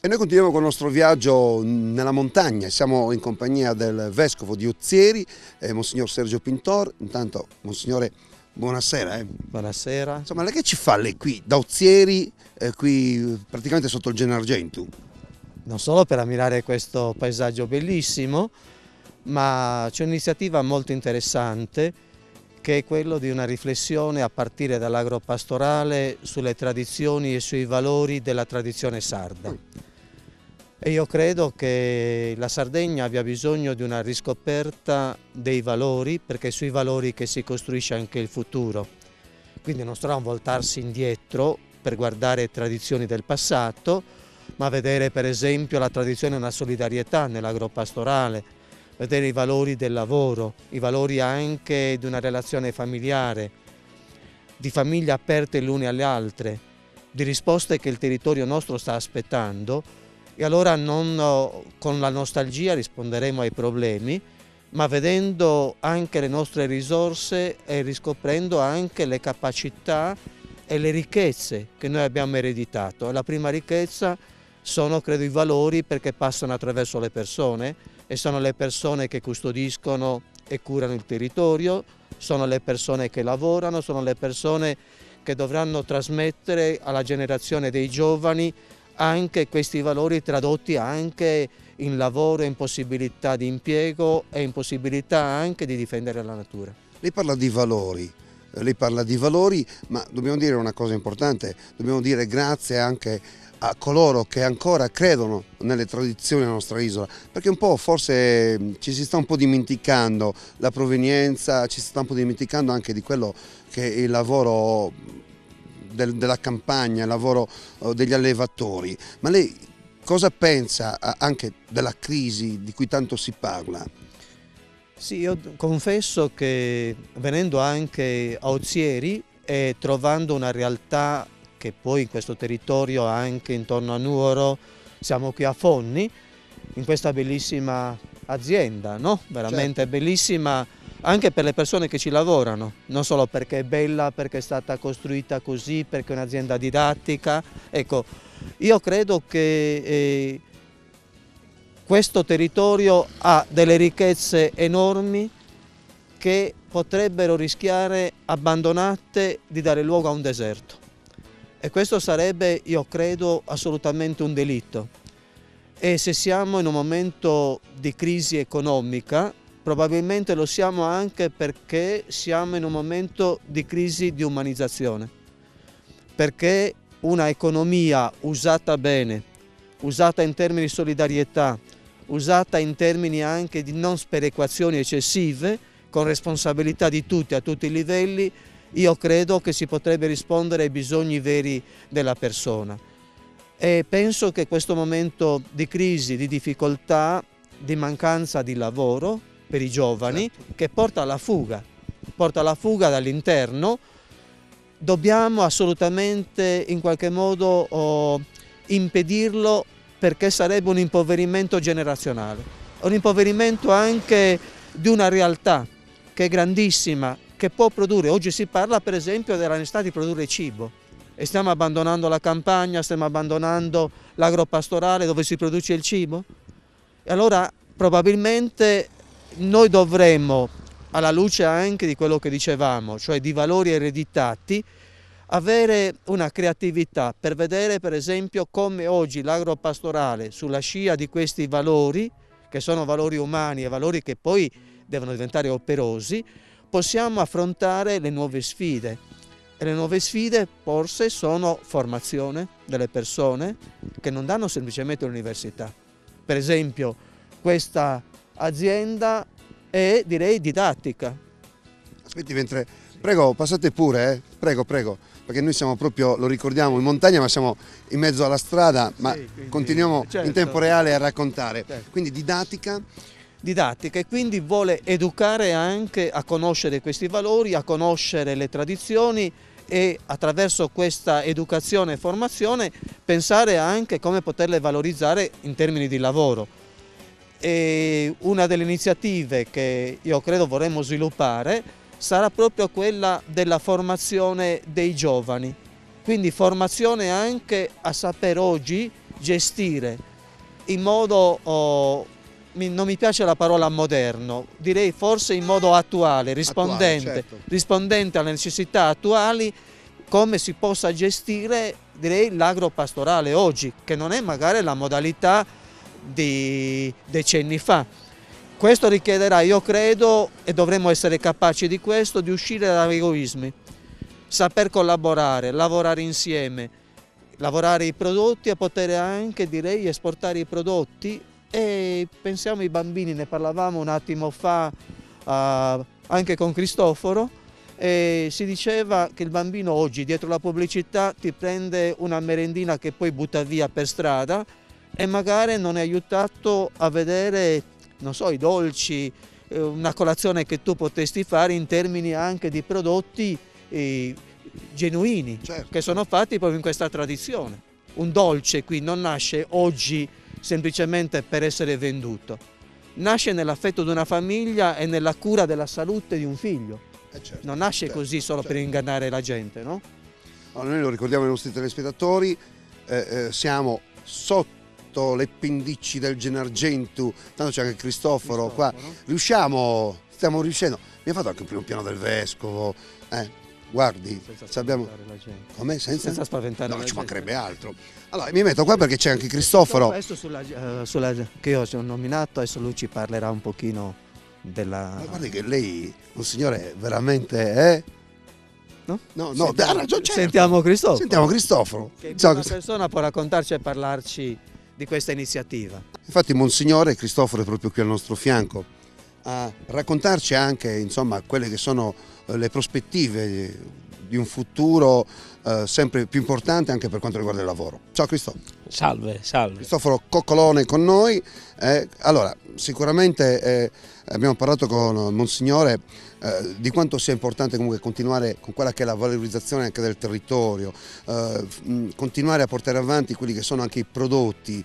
E noi continuiamo con il nostro viaggio nella montagna, siamo in compagnia del vescovo di Ozieri, Monsignor Sergio Pintor. Intanto, Monsignore, buonasera. Buonasera. Insomma, lei che ci fa lei qui, da Ozieri, qui praticamente sotto il Gennargentu? Non solo per ammirare questo paesaggio bellissimo, ma c'è un'iniziativa molto interessante che è quello di una riflessione a partire dall'agropastorale sulle tradizioni e sui valori della tradizione sarda. E io credo che la Sardegna abbia bisogno di una riscoperta dei valori, perché è sui valori che si costruisce anche il futuro. Quindi non sarà un voltarsi indietro per guardare tradizioni del passato, ma vedere per esempio la tradizione di una solidarietà nell'agropastorale, vedere i valori del lavoro, i valori anche di una relazione familiare, di famiglie aperte le une alle altre, di risposte che il territorio nostro sta aspettando. E allora non con la nostalgia risponderemo ai problemi, ma vedendo anche le nostre risorse e riscoprendo anche le capacità e le ricchezze che noi abbiamo ereditato. La prima ricchezza sono, credo, i valori, perché passano attraverso le persone e sono le persone che custodiscono e curano il territorio, sono le persone che lavorano, sono le persone che dovranno trasmettere alla generazione dei giovani anche questi valori, tradotti anche in lavoro, in possibilità di impiego e in possibilità anche di difendere la natura. Lei parla di valori, ma dobbiamo dire una cosa importante, dobbiamo dire grazie anche a coloro che ancora credono nelle tradizioni della nostra isola, perché un po' forse ci si sta un po' dimenticando la provenienza, ci si sta un po' dimenticando anche di quello che è il lavoro della campagna, il lavoro degli allevatori. Ma lei cosa pensa anche della crisi di cui tanto si parla? Sì, io confesso che venendo anche a Ozieri e trovando una realtà che poi in questo territorio, anche intorno a Nuoro, siamo qui a Fonni, in questa bellissima azienda, no? Veramente Certo. Bellissima anche per le persone che ci lavorano, non solo perché è bella, perché è stata costruita così, perché è un'azienda didattica. Ecco, io credo che questo territorio ha delle ricchezze enormi che potrebbero rischiare, abbandonate, di dare luogo a un deserto. E questo sarebbe, io credo, assolutamente un delitto. E se siamo in un momento di crisi economica, probabilmente lo siamo anche perché siamo in un momento di crisi di umanizzazione. Perché una economia usata bene, usata in termini di solidarietà, usata in termini anche di non sperequazioni eccessive, con responsabilità di tutti a tutti i livelli, io credo che si potrebbe rispondere ai bisogni veri della persona. E penso che questo momento di crisi, di difficoltà, di mancanza di lavoro per i giovani, che porta alla fuga dall'interno, dobbiamo assolutamente in qualche modo impedirlo, perché sarebbe un impoverimento generazionale, un impoverimento anche di una realtà che è grandissima, che può produrre. Oggi si parla per esempio della necessità di produrre cibo e stiamo abbandonando la campagna, stiamo abbandonando l'agropastorale dove si produce il cibo. E allora probabilmente noi dovremmo, alla luce anche di quello che dicevamo, cioè di valori ereditati, avere una creatività per vedere per esempio come oggi l'agropastorale, sulla scia di questi valori, che sono valori umani e valori che poi devono diventare operosi, possiamo affrontare le nuove sfide. E le nuove sfide forse sono formazione delle persone, che non danno semplicemente l'università. Per esempio questa azienda è, direi, didattica. Aspetti, mentre... Prego, passate pure, prego, perché noi siamo proprio, lo ricordiamo, in montagna, ma siamo in mezzo alla strada, ma sì, quindi, continuiamo certo, in tempo reale a raccontare. Certo. Quindi didattica E quindi vuole educare anche a conoscere questi valori, a conoscere le tradizioni e attraverso questa educazione e formazione pensare anche come poterle valorizzare in termini di lavoro. E una delle iniziative che io credo vorremmo sviluppare sarà proprio quella della formazione dei giovani, quindi formazione anche a sapere oggi gestire in modo, non mi piace la parola moderno, direi forse in modo attuale, rispondente alle necessità attuali, come si possa gestire, direi, l'agropastorale oggi, che non è magari la modalità di decenni fa. Questo richiederà, io credo, e dovremmo essere capaci di questo, di uscire dagli egoismi, saper collaborare, lavorare insieme, lavorare i prodotti e poter anche, direi, esportare i prodotti. E pensiamo ai bambini, ne parlavamo un attimo fa anche con Cristoforo, e si diceva che il bambino oggi dietro la pubblicità ti prende una merendina che poi butta via per strada e magari non è aiutato a vedere, non so, i dolci, una colazione che tu potresti fare in termini anche di prodotti genuini, certo, che sono fatti proprio in questa tradizione. Un dolce qui non nasce oggi semplicemente per essere venduto, nasce nell'affetto di una famiglia e nella cura della salute di un figlio, certo, non nasce così solo per ingannare la gente, no? Allora, noi lo ricordiamo ai nostri telespettatori, siamo sotto le pendici del Gennargentu, tanto c'è anche Cristoforo qua, stiamo riuscendo, abbiamo fatto anche il primo piano del Vescovo, guardi, abbiamo... Come? Senza spaventare la gente. No, ci mancherebbe altro. Allora, mi metto qua perché c'è anche Cristoforo. Questo che io ho nominato, adesso lui ci parlerà un pochino della... Ma guardi che lei, un signore veramente, No? No, ha ragione, certo. Sentiamo Cristoforo. Sentiamo Cristoforo. Che una persona può raccontarci e parlarci di questa iniziativa. Infatti Monsignore Cristoforo è proprio qui al nostro fianco a raccontarci anche, insomma, quelle che sono le prospettive di un futuro sempre più importante anche per quanto riguarda il lavoro. Ciao Cristoforo. Salve, salve. Cristoforo Coccolone con noi. Allora, sicuramente abbiamo parlato con Monsignore di quanto sia importante comunque continuare con quella che è la valorizzazione anche del territorio, continuare a portare avanti quelli che sono anche i prodotti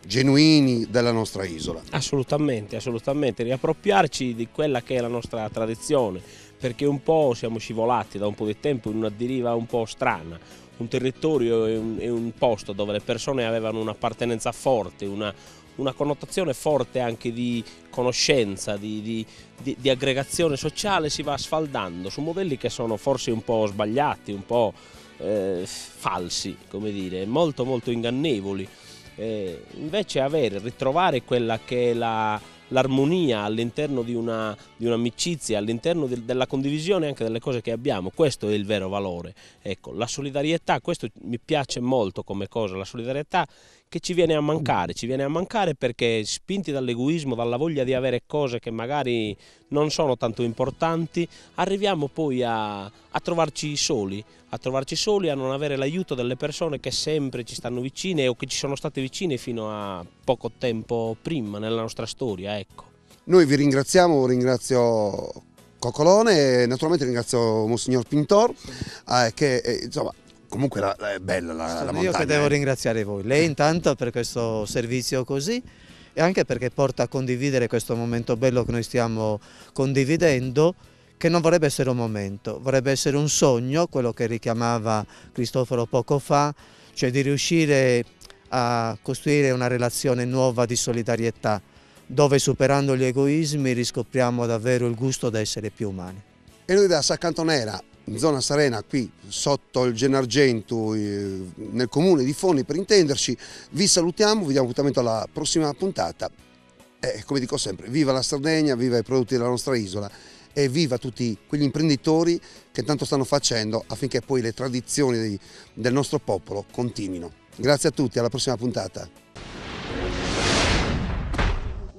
genuini della nostra isola. Assolutamente, assolutamente, riappropriarci di quella che è la nostra tradizione, perché un po' siamo scivolati da un po' di tempo in una deriva un po' strana. Un territorio è un posto dove le persone avevano un'appartenenza forte, una connotazione forte anche di conoscenza, di aggregazione sociale, si va sfaldando su modelli che sono forse un po' sbagliati, un po' falsi, come dire, molto molto ingannevoli. Invece ritrovare quella che è l'armonia all'interno di un'amicizia, all'interno della condivisione anche delle cose che abbiamo, questo è il vero valore. Ecco, la solidarietà, questo mi piace molto come cosa, la solidarietà che ci viene a mancare perché spinti dall'egoismo, dalla voglia di avere cose che magari non sono tanto importanti, arriviamo poi a trovarci soli, a non avere l'aiuto delle persone che sempre ci stanno vicine o che ci sono state vicine fino a poco tempo prima nella nostra storia, ecco. Noi vi ringraziamo, ringrazio Coccolone e naturalmente ringrazio Monsignor Pintor che insomma comunque è bella la montagna. Io che devo ringraziare voi, lei intanto per questo servizio così e anche perché porta a condividere questo momento bello che noi stiamo condividendo, che non vorrebbe essere un momento, vorrebbe essere un sogno, quello che richiamava Cristoforo poco fa, cioè di riuscire a costruire una relazione nuova di solidarietà, dove superando gli egoismi riscopriamo davvero il gusto di essere più umani. E noi da Saccantonera, in zona Sarena, qui sotto il Gennargentu, nel comune di Fonni per intenderci, vi salutiamo, vi diamo appuntamento alla prossima puntata. E come dico sempre, viva la Sardegna, viva i prodotti della nostra isola e viva tutti quegli imprenditori che tanto stanno facendo affinché poi le tradizioni del nostro popolo continuino. Grazie a tutti, alla prossima puntata.